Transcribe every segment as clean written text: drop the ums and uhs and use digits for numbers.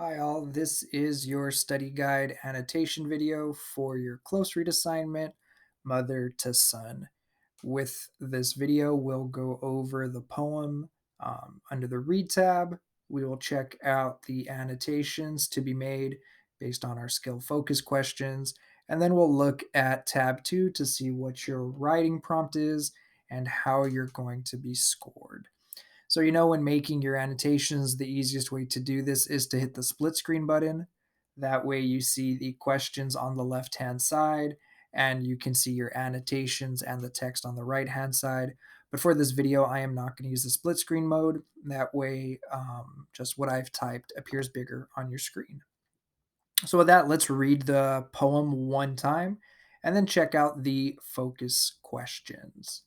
Hi all, this is your study guide annotation video for your close read assignment, Mother to Son. With this video, we'll go over the poem under the Read tab. We will check out the annotations to be made based on our skill focus questions, and then we'll look at tab 2 to see what your writing prompt is and how you're going to be scored. So, when making your annotations, the easiest way to do this is to hit the split screen button. That way, you see the questions on the left hand side, and you can see your annotations and the text on the right hand side. But for this video, I am not going to use the split screen mode. That way, just what I've typed appears bigger on your screen. So, with that, let's read the poem one time and then check out the focus questions.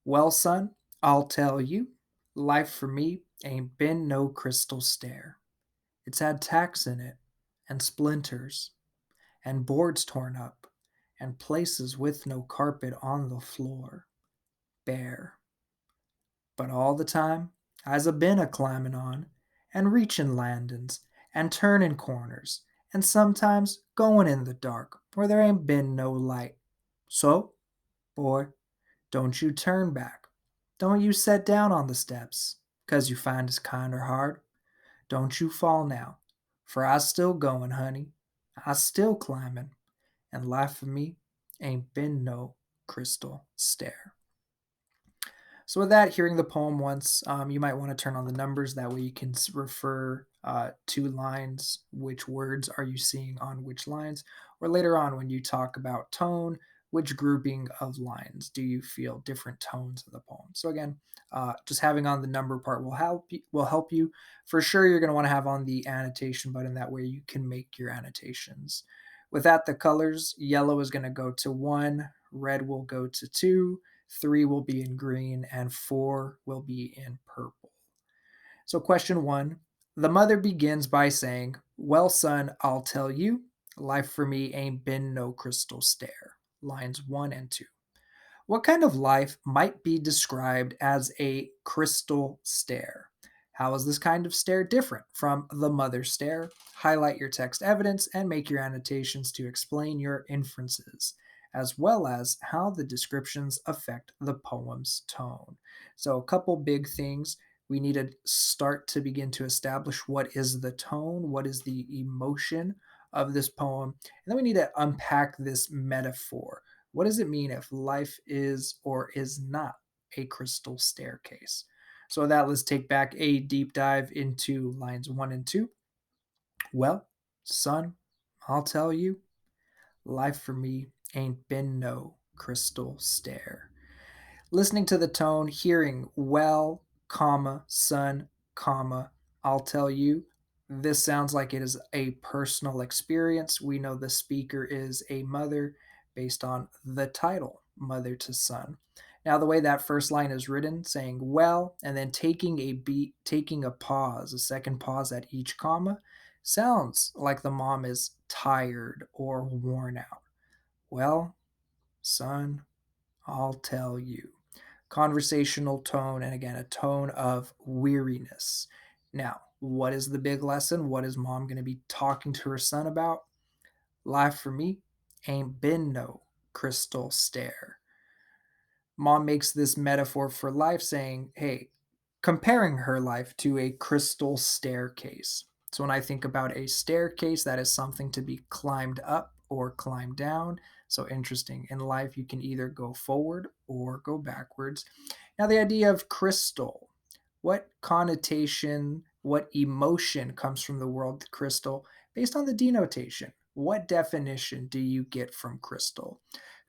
Well, son, I'll tell you, life for me ain't been no crystal stair. It's had tacks in it, and splinters, and boards torn up, and places with no carpet on the floor, bare. But all the time, I's a been a climbin' on, and reachin' landin's, and turnin' corners, and sometimes goin' in the dark where there ain't been no light. So, boy, don't you turn back. Don't you set down on the steps, 'cause you find it's kinder hard. Don't you fall now, for I's still goin', honey. I's still climbin', and life for me ain't been no crystal stair. So with that, hearing the poem once, you might want to turn on the numbers. That way you can refer to lines, which words are you seeing on which lines, or later on when you talk about tone, which grouping of lines do you feel different tones of the poem. So again, just having on the number part will help you. For sure, you're going to want to have on the annotation button. That way you can make your annotations. With that, the colors, yellow is going to go to 1, red will go to 2, 3 will be in green, and 4 will be in purple. So, question 1, the mother begins by saying, well, son, I'll tell you, life for me ain't been no crystal stair. Lines 1 and 2. What kind of life might be described as a crystal stair? How is this kind of stair different from the mother stair? Highlight your text evidence and make your annotations to explain your inferences, as well as how the descriptions affect the poem's tone. So, a couple big things. We need to start to begin to establish what is the tone, what is the emotion of this poem, and then we need to unpack this metaphor. What does it mean if life is or is not a crystal staircase? So, with that, let's take back a deep dive into lines 1 and 2. Well, son, I'll tell you, life for me ain't been no crystal stair. Listening to the tone, hearing well, comma, son, comma, I'll tell you, this sounds like it is a personal experience. We know the speaker is a mother based on the title, Mother to Son. Now, the way that first line is written, saying well, and then taking a beat, taking a pause, a second pause at each comma, sounds like the mom is tired or worn out. Well, son, I'll tell you. Conversational tone, and again, a tone of weariness. Now, what is the big lesson? What is mom going to be talking to her son about? Life for me ain't been no crystal stair. Mom makes this metaphor for life, saying, hey, comparing her life to a crystal staircase. So when I think about a staircase, that is something to be climbed up or climbed down. So interesting. In life, you can either go forward or go backwards. Now, the idea of crystal, what connotation, what emotion comes from the word crystal based on the denotation? What definition do you get from crystal?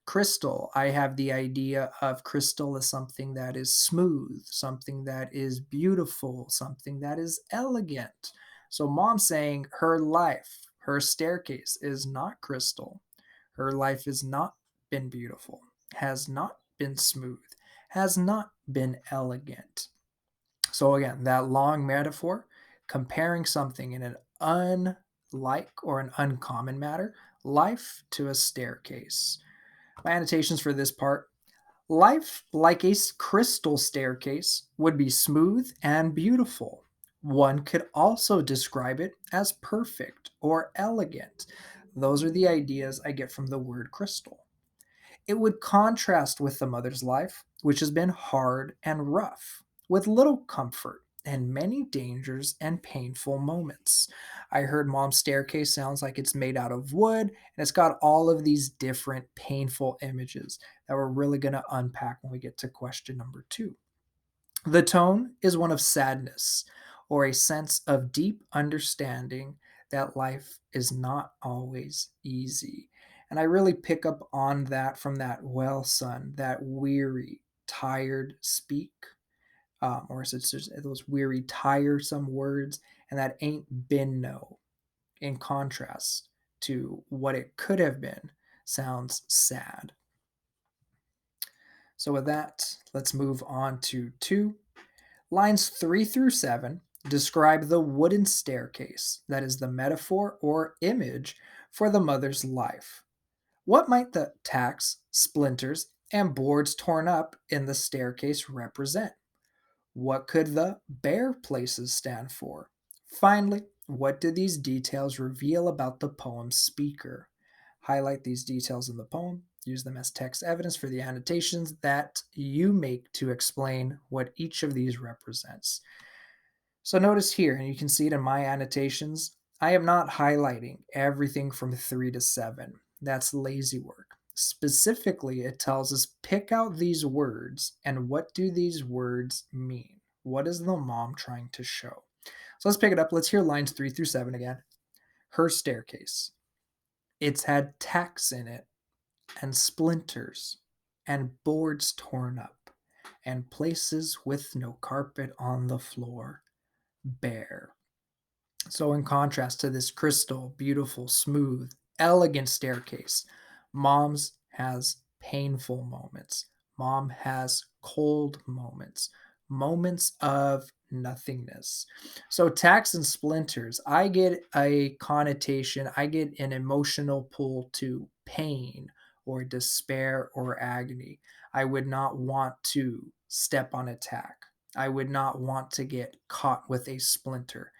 Crystal, I have the idea of crystal as something that is smooth, something that is beautiful, something that is elegant. So, mom saying her life, her staircase is not crystal. Her life has not been beautiful, has not been smooth, has not been elegant. So, again, that long metaphor, comparing something in an unlike or an uncommon matter, life to a staircase. My annotations for this part: life, like a crystal staircase, would be smooth and beautiful. One could also describe it as perfect or elegant. Those are the ideas I get from the word crystal. It would contrast with the mother's life, which has been hard and rough, with little comfort and many dangers and painful moments. I heard mom's staircase sounds like it's made out of wood, and it's got all of these different painful images that we're really going to unpack when we get to question number two. The tone is one of sadness or a sense of deep understanding that life is not always easy. And I really pick up on that from that well, son, that weary, tired speak. Or is it just those weary, tiresome words, and that ain't been no, in contrast to what it could have been, sounds sad. So, with that, let's move on to two. Lines 3 through 7 describe the wooden staircase that is the metaphor or image for the mother's life. What might the tacks, splinters, and boards torn up in the staircase represent? What could the bare places stand for? Finally, what do these details reveal about the poem's speaker? Highlight these details in the poem. Use them as text evidence for the annotations that you make to explain what each of these represents. So notice here, and you can see it in my annotations, I am not highlighting everything from 3 to 7. That's lazy work. Specifically, it tells us pick out these words and what do these words mean? What is the mom trying to show? So let's pick it up. Let's hear lines 3 through 7 again. Her staircase. It's had tacks in it and splinters and boards torn up and places with no carpet on the floor, bare. So, in contrast to this crystal, beautiful, smooth, elegant staircase, mom's has painful moments. Mom has cold moments, moments of nothingness. So, tacks and splinters, I get a connotation, I get an emotional pull to pain or despair or agony. I would not want to step on a tack. I would not want to get caught with a splinter.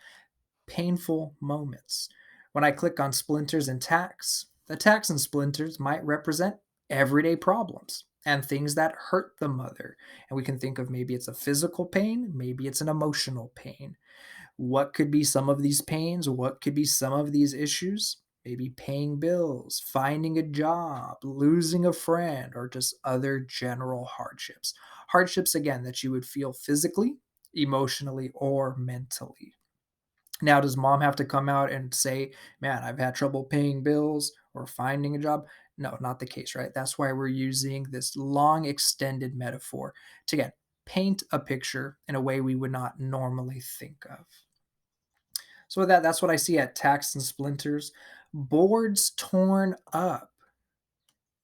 Painful moments. When I click on splinters and tacks, the tacks and splinters might represent everyday problems and things that hurt the mother. And we can think of maybe it's a physical pain, maybe it's an emotional pain. What could be some of these pains? What could be some of these issues? Maybe paying bills, finding a job, losing a friend, or just other general hardships. Hardships, again, that you would feel physically, emotionally, or mentally. Now, does mom have to come out and say, "Man, I've had trouble paying bills or finding a job"? No, not the case, right? That's why we're using this long extended metaphor to, again, paint a picture in a way we would not normally think of. So with that, that's what I see at tacks and splinters. Boards torn up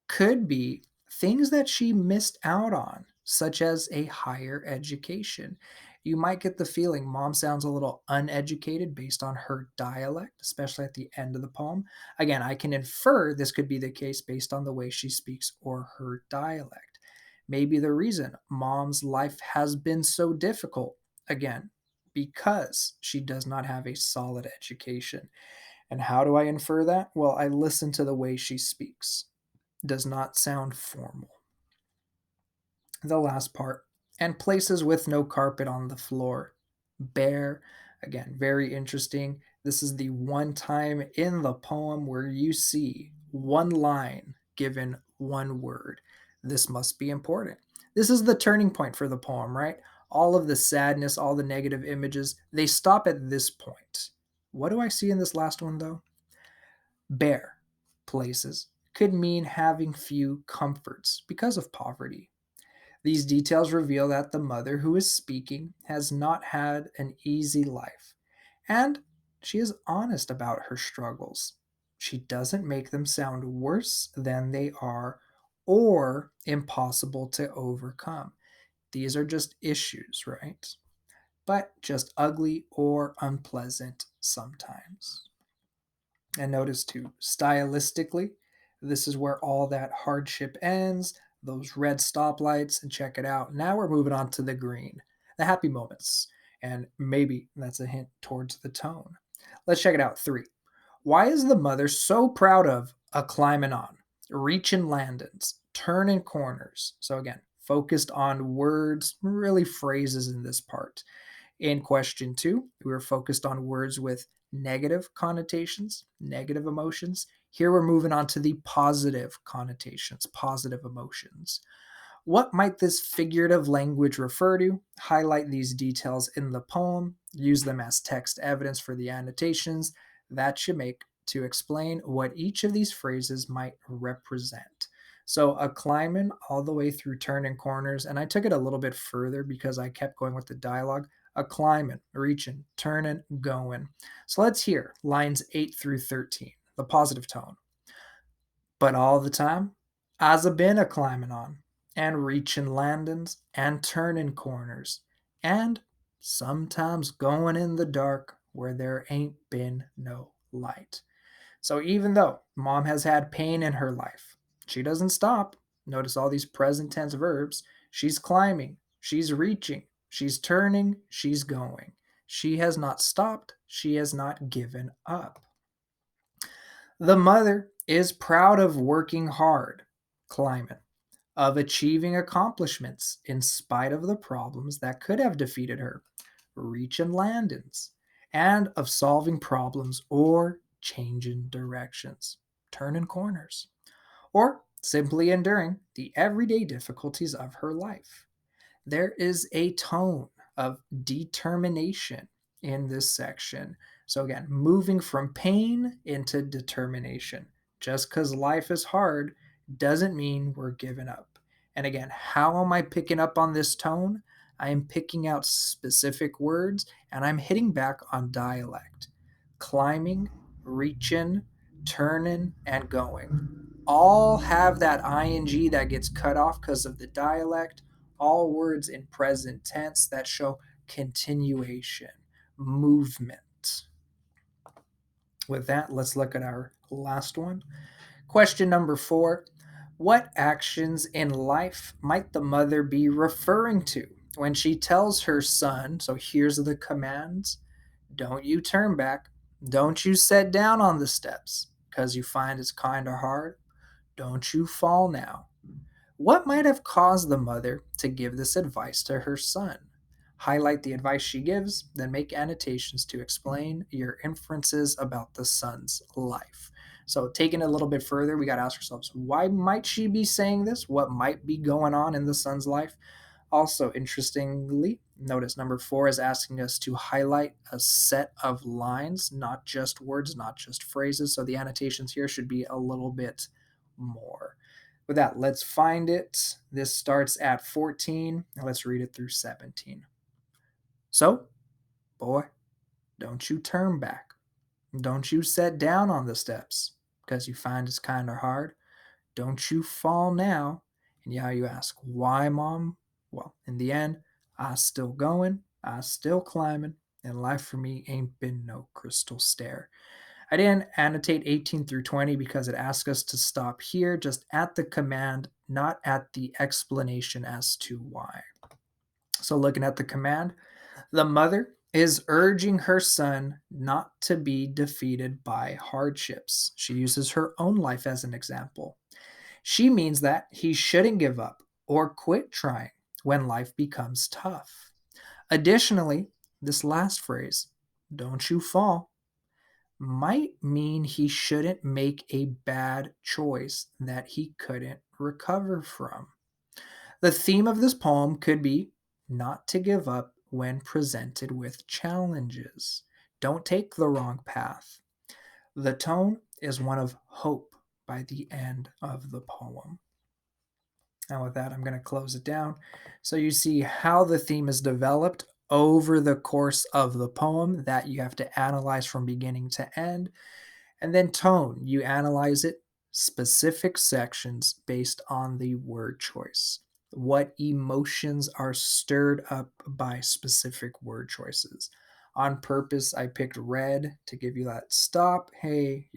could be things that she missed out on, such as a higher education. You might get the feeling mom sounds a little uneducated based on her dialect, especially at the end of the poem. Again, I can infer this could be the case based on the way she speaks or her dialect. Maybe the reason mom's life has been so difficult, again, because she does not have a solid education. And how do I infer that? Well, I listen to the way she speaks. Does not sound formal. The last part, and places with no carpet on the floor. Bare, again, very interesting. This is the one time in the poem where you see one line given one word. This must be important. This is the turning point for the poem, right? All of the sadness, all the negative images, they stop at this point. What do I see in this last one, though? Bare places could mean having few comforts because of poverty. These details reveal that the mother who is speaking has not had an easy life, and she is honest about her struggles. She doesn't make them sound worse than they are or impossible to overcome. These are just issues, right? But just ugly or unpleasant sometimes. And notice too, stylistically, this is where all that hardship ends, those red stoplights, and check it out. Now we're moving on to the green, the happy moments. And maybe that's a hint towards the tone. Let's check it out. 3. Why is the mother so proud of a climbing on, reaching landings, turning corners? So again, focused on words, really phrases in this part. In question 2, we were focused on words with negative connotations, negative emotions. Here we're moving on to the positive connotations, positive emotions. What might this figurative language refer to? Highlight these details in the poem, use them as text evidence for the annotations that you make to explain what each of these phrases might represent. So, a climbing all the way through turning corners, and I took it a little bit further because I kept going with the dialogue. A climbing, reaching, turning, going. So, let's hear lines 8 through 13, the positive tone. But all the time, I's a been a climbing on, and reaching landings, and turning corners, and sometimes going in the dark where there ain't been no light. So even though mom has had pain in her life, she doesn't stop. Notice all these present tense verbs. She's climbing, she's reaching, she's turning, she's going. She has not stopped, she has not given up. The mother is proud of working hard, climbing, of achieving accomplishments in spite of the problems that could have defeated her, reaching landings, and of solving problems or changing directions, turning corners, or simply enduring the everyday difficulties of her life. There is a tone of determination in this section. So, again, moving from pain into determination. Just because life is hard doesn't mean we're giving up. And again, how am I picking up on this tone? I am picking out specific words and I'm hitting back on dialect. Climbing, reaching, turning, and going all have that ing that gets cut off because of the dialect, all words in present tense that show continuation, movement. With that, let's look at our last one. Question number 4. What actions in life might the mother be referring to when she tells her son? So here's the commands: don't you turn back, don't you sit down on the steps, because you find it's kind of hard, don't you fall now. What might have caused the mother to give this advice to her son? Highlight the advice she gives, then make annotations to explain your inferences about the son's life. So, taking it a little bit further, we got to ask ourselves, why might she be saying this? What might be going on in the son's life? Also, interestingly, notice number 4 is asking us to highlight a set of lines, not just words, not just phrases. So, the annotations here should be a little bit more. With that, let's find it. This starts at 14, and let's read it through 17. So, boy, don't you turn back. Don't you sit down on the steps, because you find it's kind of hard. Don't you fall now. And yeah, you ask, why, mom? Well, in the end, I still going, I still climbing, and life for me ain't been no crystal stair. I didn't annotate 18 through 20 because it asks us to stop here just at the command, not at the explanation as to why. So, looking at the command, the mother is urging her son not to be defeated by hardships. She uses her own life as an example. She means that he shouldn't give up or quit trying when life becomes tough. Additionally, this last phrase, don't you fall, might mean he shouldn't make a bad choice that he couldn't recover from. The theme of this poem could be not to give up when presented with challenges. Don't take the wrong path. The tone is one of hope by the end of the poem. And with that, I'm going to close it down. So you see how the theme is developed over the course of the poem that you have to analyze from beginning to end. And then tone, you analyze it specific sections based on the word choice. What emotions are stirred up by specific word choices? On purpose, I picked red to give you that stop, hey,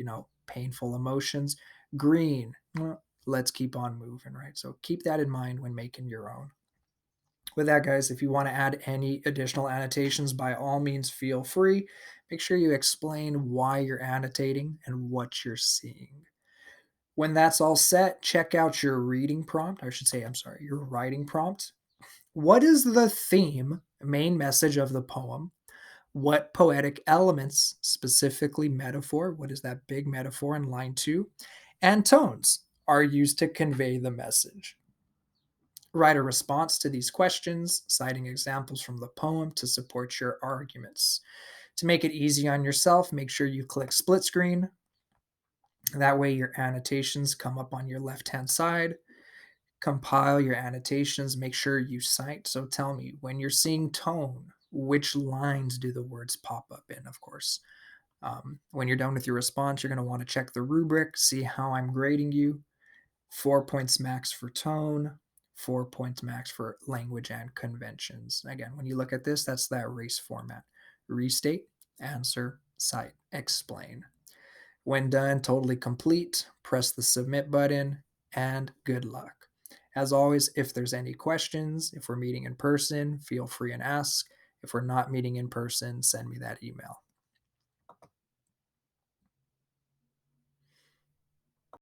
painful emotions. Green, well, let's keep on moving, right? So keep that in mind when making your own. With that, guys, if you want to add any additional annotations, by all means, feel free. Make sure you explain why you're annotating and what you're seeing. When that's all set, check out your reading prompt. I should say, I'm sorry, your writing prompt. What is the theme, main message of the poem? What poetic elements, specifically metaphor, what is that big metaphor in line 2, and tones are used to convey the message? Write a response to these questions, citing examples from the poem to support your arguments. To make it easy on yourself, make sure you click split screen. That way, your annotations come up on your left hand side. Compile your annotations, make sure you cite. So tell me, when you're seeing tone, which lines do the words pop up in, of course? When you're done with your response, you're going to want to check the rubric, see how I'm grading you. 4 points max for tone, 4 points max for language and conventions. Again, when you look at this, that's that race format. Restate, answer, cite, explain. When done, totally complete, press the submit button, and good luck. As always, if there's any questions, if we're meeting in person, feel free and ask. If we're not meeting in person, send me that email.